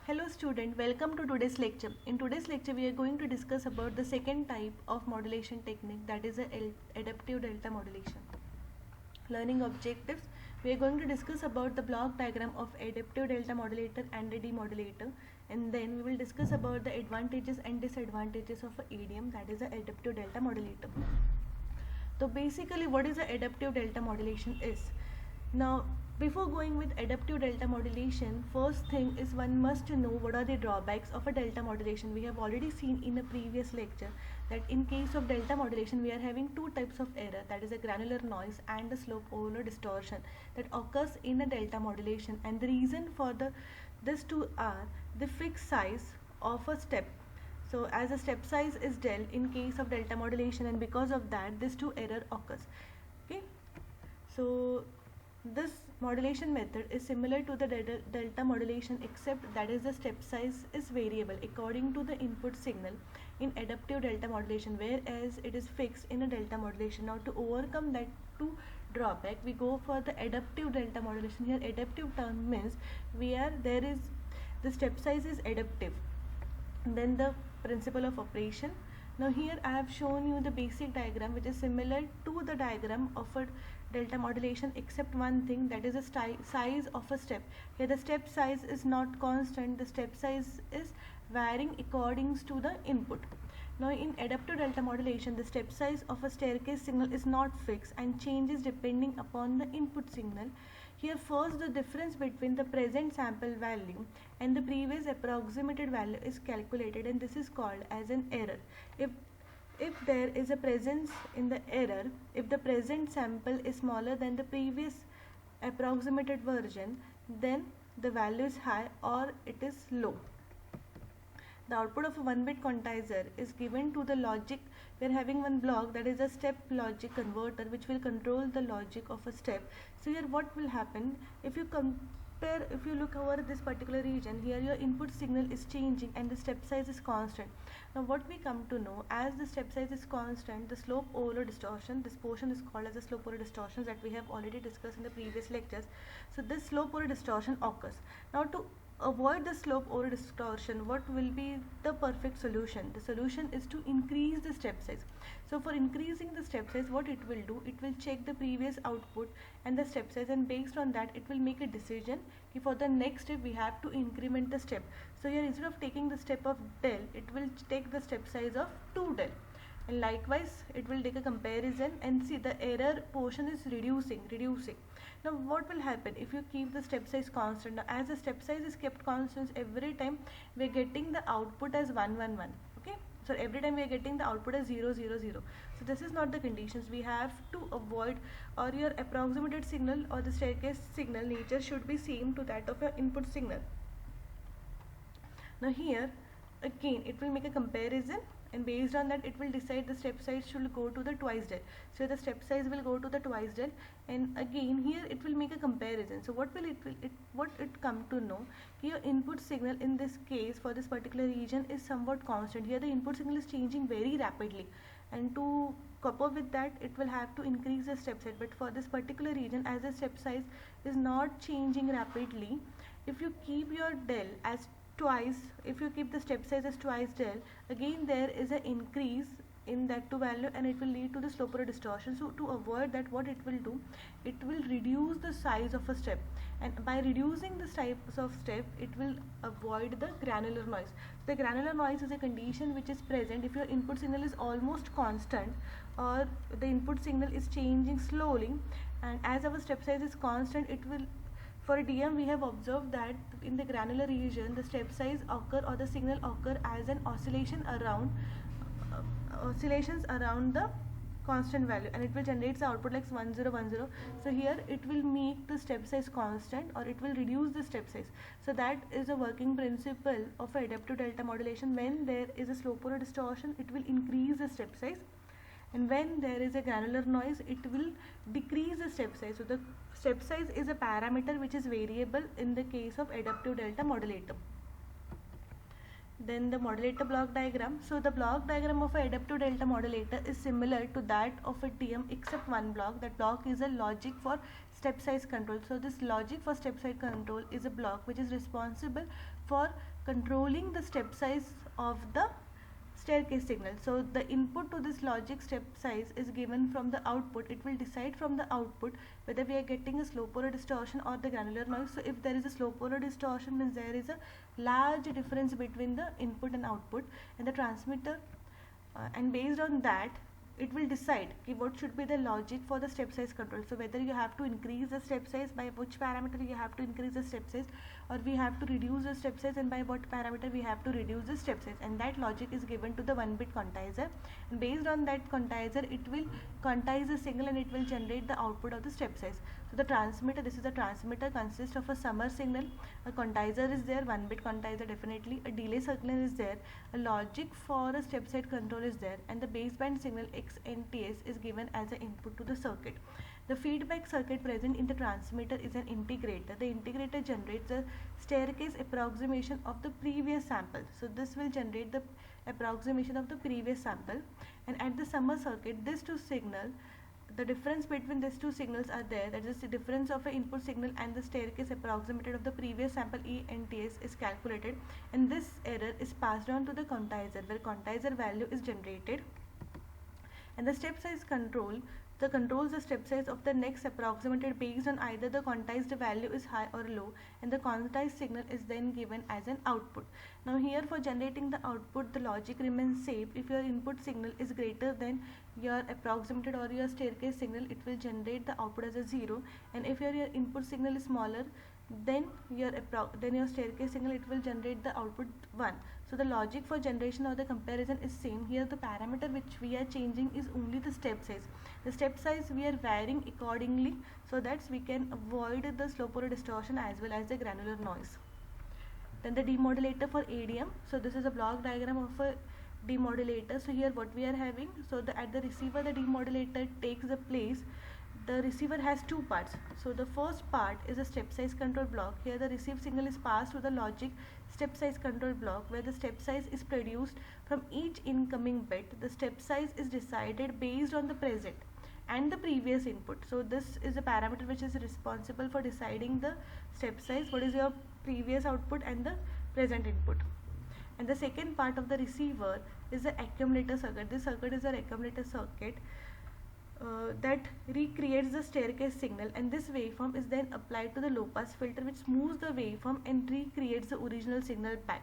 Hello student, welcome to today's lecture. In today's lecture we are going to discuss about the second type of modulation technique, that is adaptive delta modulation. Learning objectives, we are going to discuss about the block diagram of adaptive delta modulator and a demodulator, and then we will discuss about the advantages and disadvantages of a ADM, that is a adaptive delta modulator. So basically what is a adaptive delta modulation is. Now before going with adaptive delta modulation, first thing is one must know what are the drawbacks of a delta modulation. We have already seen in a previous lecture that in case of delta modulation we are having two types of error, that is a granular noise and a slope overload distortion that occurs in a delta modulation, and the reason for this two are the fixed size of a step. So as a step size is del in case of delta modulation, and because of that this two error occurs. Okay, so this modulation method is similar to the delta modulation, except that is the step size is variable according to the input signal in adaptive delta modulation, whereas it is fixed in a delta modulation. Now to overcome that two drawback, we go for the adaptive delta modulation. Here adaptive term means there is the step size is adaptive, then the principle of operation. Now here I have shown you the basic diagram which is similar to the diagram of a delta modulation, except one thing, that is the size of a step. Here the step size is not constant, the step size is varying according to the input. Now in adaptive delta modulation, the step size of a staircase signal is not fixed and changes depending upon the input signal. Here first the difference between the present sample value and the previous approximated value is calculated, and this is called as an error. If there is a presence in the error, if the present sample is smaller than the previous approximated version, then the value is high or it is low. The output of a 1-bit quantizer is given to the logic. We are having one block, that is a step logic converter, which will control the logic of a step. So here what will happen, if you look over this particular region, here your input signal is changing and the step size is constant. Now what we come to know, as the step size is constant, the slope overload distortion, this portion is called as the slope overload distortion that we have already discussed in the previous lectures. So this slope overload distortion occurs. Now to avoid the slope overload distortion, what will be the perfect solution? The solution is to increase the step size. So for increasing the step size, what it will do, it will check the previous output and the step size, and based on that it will make a decision for the next step we have to increment the step. So here instead of taking the step of del, it will take the step size of 2 del, and likewise it will take a comparison and see the error portion is reducing. Now what will happen if you keep the step size constant? Now as the step size is kept constant, every time we are getting the output as 1 1 1. Okay, so every time we are getting the output as 0 0 0. So this is not the conditions. We have to avoid, or your approximated signal or the staircase signal nature should be same to that of your input signal. Now here again it will make a comparison, and based on that it will decide the step size should go to the twice del. So the step size will go to the twice del, and again here it will make a comparison. So what it come to know, here input signal in this case for this particular region is somewhat constant. Here the input signal is changing very rapidly, and to cope up with that it will have to increase the step size. But for this particular region, as the step size is not changing rapidly, if you keep your del as twice, if you keep the step size as twice del, again there is an increase in that two value and it will lead to the slope overload distortion. So to avoid that, what it will do, it will reduce the size of a step, and by reducing the size of step it will avoid the granular noise. The granular noise is a condition which is present if your input signal is almost constant or the input signal is changing slowly, and as our step size is constant, it will, for DM we have observed that in the granular region the step size occur or the signal occur as an oscillations around the constant value, and it will generate the output like 1010. So here it will make the step size constant or it will reduce the step size. So that is a working principle of adaptive delta modulation. When there is a slope overload distortion, it will increase the step size, and when there is a granular noise it will decrease the step size. So the step size is a parameter which is variable in the case of adaptive delta modulator. Then the modulator block diagram. So the block diagram of an adaptive delta modulator is similar to that of a TM except one block. That block is a logic for step size control. So this logic for step size control is a block which is responsible for controlling the step size of the staircase signal. So the input to this logic step size is given from the output. It will decide from the output whether we are getting a slow polar distortion or the granular noise. So if there is a slow polar distortion, means there is a large difference between the input and output, and the transmitter and based on that it will decide what should be the logic for the step size control. So whether you have to increase the step size, by which parameter you have to increase the step size, or we have to reduce the step size, and by what parameter we have to reduce the step size, and that logic is given to the 1-bit quantizer, and based on that quantizer it will quantize the signal and it will generate the output of the step size. So the transmitter, this is a transmitter, consists of a summer signal, a quantizer is there, 1-bit quantizer definitely, a delay signal is there, a logic for a step size control is there, and the baseband signal XNTS is given as an input to the circuit. The feedback circuit present in the transmitter is an integrator. The integrator generates a staircase approximation of the previous sample. So this will generate the approximation of the previous sample, and at the summer circuit, these two signal, the difference between these two signals are there, that is the difference of an input signal and the staircase approximated of the previous sample ENTS is calculated, and this error is passed on to the quantizer, where quantizer value is generated, and the step size controls the step size of the next approximated based on either the quantized value is high or low, and the quantized signal is then given as an output. Now here, for generating the output, the logic remains same. If your input signal is greater than your approximated or your staircase signal, it will generate the output as a 0, and if your input signal is smaller then your staircase signal, it will generate the output 1. So the logic for generation or the comparison is same. Here the parameter which we are changing is only the step size. The step size we are varying accordingly, so that we can avoid the slow polar distortion as well as the granular noise. Then the demodulator for ADM. So this is a block diagram of a demodulator. So here what we are having, so at the receiver the demodulator takes the place. The receiver has two parts. So the first part is a step size control block. Here the received signal is passed to the logic step size control block, where the step size is produced from each incoming bit. The step size is decided based on the present and the previous input. So this is a parameter which is responsible for deciding the step size, what is your previous output and the present input. And the second part of the receiver is the accumulator circuit. This circuit is an accumulator circuit that recreates the staircase signal, and this waveform is then applied to the low pass filter, which smooths the waveform and recreates the original signal back.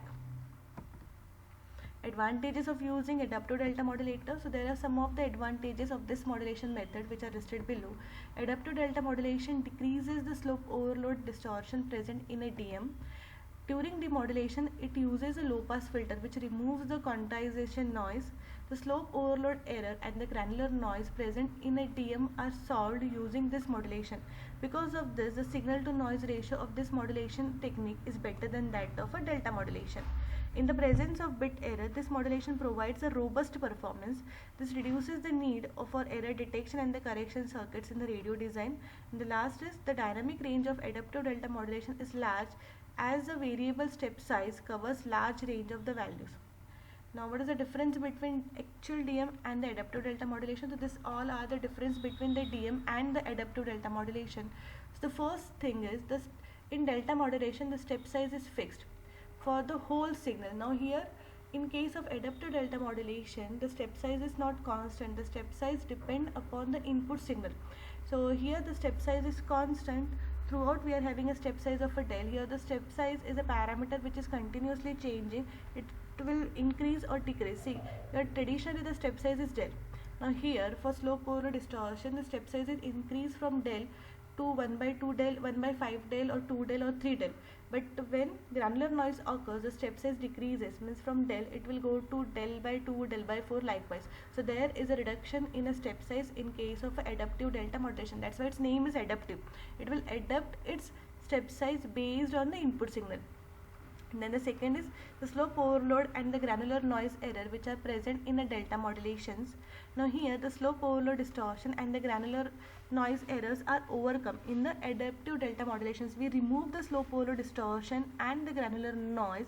Advantages of using adaptive delta modulator. So there are some of the advantages of this modulation method which are listed below. Adaptive delta modulation decreases the slope overload distortion present in a DM. During demodulation, it uses a low pass filter which removes the quantization noise. The slope overload error and the granular noise present in a DM are solved using this modulation. Because of this, the signal to noise ratio of this modulation technique is better than that of a delta modulation. In the presence of bit error, this modulation provides a robust performance. This reduces the need for error detection and the correction circuits in the radio design. And the last is the dynamic range of adaptive delta modulation is large, as the variable step size covers large range of the values. Now what is the difference between actual DM and the adaptive delta modulation? So this all are the difference between the DM and the adaptive delta modulation. So the first thing is this: in delta modulation the step size is fixed for the whole signal. Now here, in case of adaptive delta modulation, the step size is not constant. The step size depend upon the input signal. So here the step size is constant. Throughout we are having a step size of a del. Here the step size is a parameter which is continuously changing. It will increase or decrease. See, here traditionally the step size is del. Now here for slow polar distortion, the step size is increased from del to 1/2 del, 1/5 del, or 2 del, or 3 del. But when granular noise occurs, the step size decreases, means from del it will go to del by 2, del by 4, likewise. So there is a reduction in a step size in case of adaptive delta modulation. That's why its name is adaptive. It will adapt its step size based on the input signal. And then the second is the slope overload and the granular noise error which are present in the delta modulations. Now here the slope overload distortion and the granular noise errors are overcome. In the adaptive delta modulations, we remove the slope overload distortion and the granular noise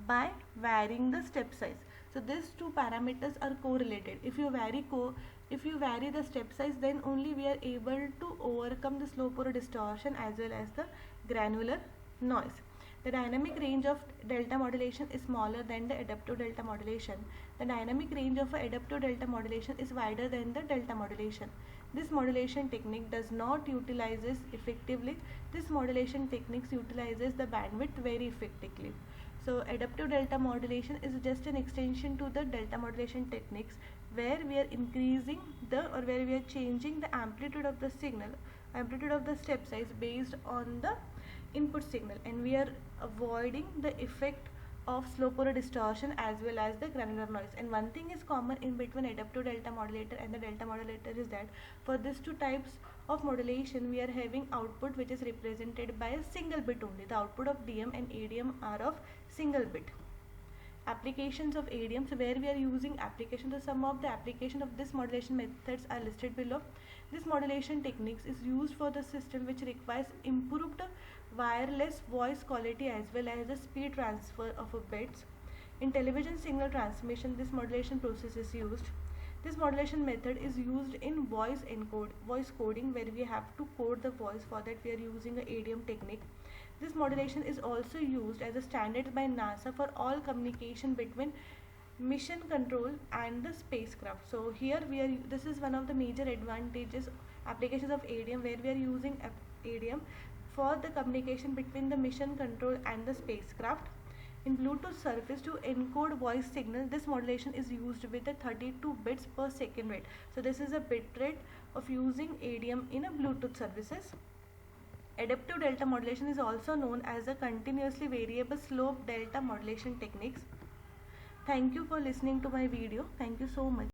by varying the step size. So these two parameters are correlated. If you vary the step size, then only we are able to overcome the slope or distortion as well as the granular noise. The dynamic range of delta modulation is smaller than the adaptive delta modulation. The dynamic range of adaptive delta modulation is wider than the delta modulation. This modulation technique does not utilizes effectively. This modulation techniques utilizes the bandwidth very effectively. So adaptive delta modulation is just an extension to the delta modulation techniques, where we are increasing where we are changing the amplitude of the signal, amplitude of the step size based on the input signal, and we are avoiding the effect of slope or distortion as well as the granular noise. And one thing is common in between adaptive delta modulator and the delta modulator is that for these two types of modulation we are having output which is represented by a single bit only. The output of DM and ADM are of single bit. Applications of ADM, so where we are using applications, so some of the application of this modulation methods are listed below. This modulation techniques is used for the system which requires improved wireless voice quality as well as the speed transfer of bits. In television signal transmission, this modulation process is used. This modulation method is used in voice coding, where we have to code the voice. For that we are using an ADM technique. This modulation is also used as a standard by NASA for all communication between mission control and the spacecraft. So here this is one of the major advantages applications of ADM, where we are using ADM for the communication between the mission control and the spacecraft. In Bluetooth service to encode voice signal, this modulation is used with a 32 bits per second rate. So this is a bit rate of using ADM in a Bluetooth services. Adaptive delta modulation is also known as a continuously variable slope delta modulation techniques. Thank you for listening to my video. Thank you so much.